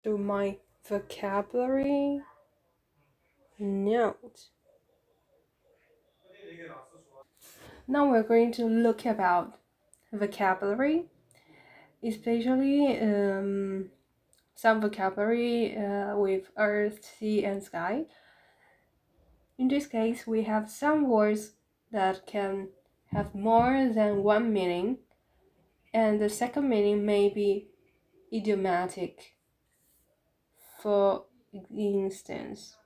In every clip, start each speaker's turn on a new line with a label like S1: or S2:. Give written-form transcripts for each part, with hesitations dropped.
S1: to my vocabulary note. Now we're going to look about vocabulary, especially some vocabulary with earth, sea, and sky. In this case, we have some words that can have more than one meaning, and the second meaning may be idiomatic. For instance,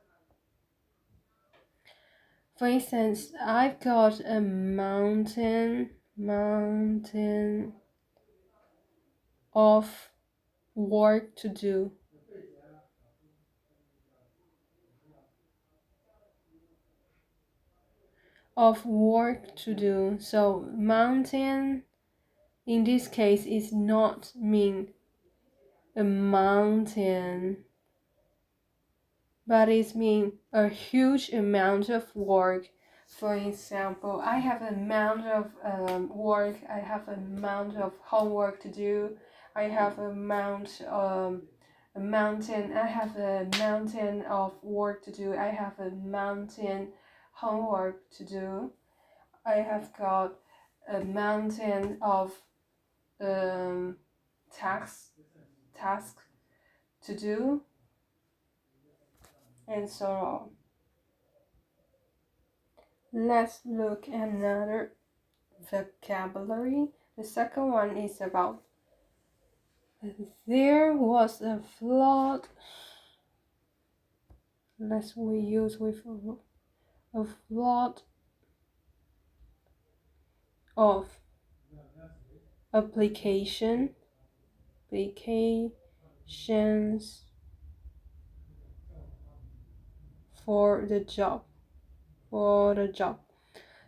S1: I've got a mountain of work to do. So mountain in this case is not mean a mountain, but it means a huge amount of work. For example, I have an amount of work, I have an amount of homework to do, I have a mountain, I have a mountain of work to do, I have a mountain homework to do, I have got a mountain of um, task to do, and so on. Let's look at another vocabulary. The second one is about there was a flood. Let's we use with a flood of applications for the job.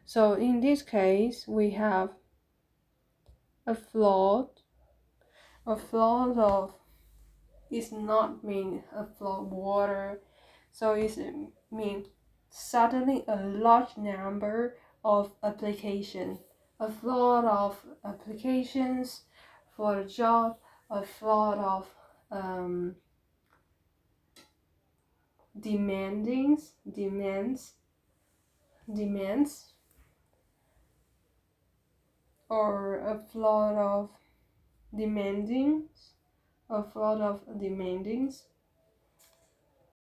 S1: So in this case, we have a flood. A flood of is not mean a flood of water, so it mean suddenly a large number of applications. A flood of applications for a job, a flood of demands, or a flood of demandings, a flood of demandings.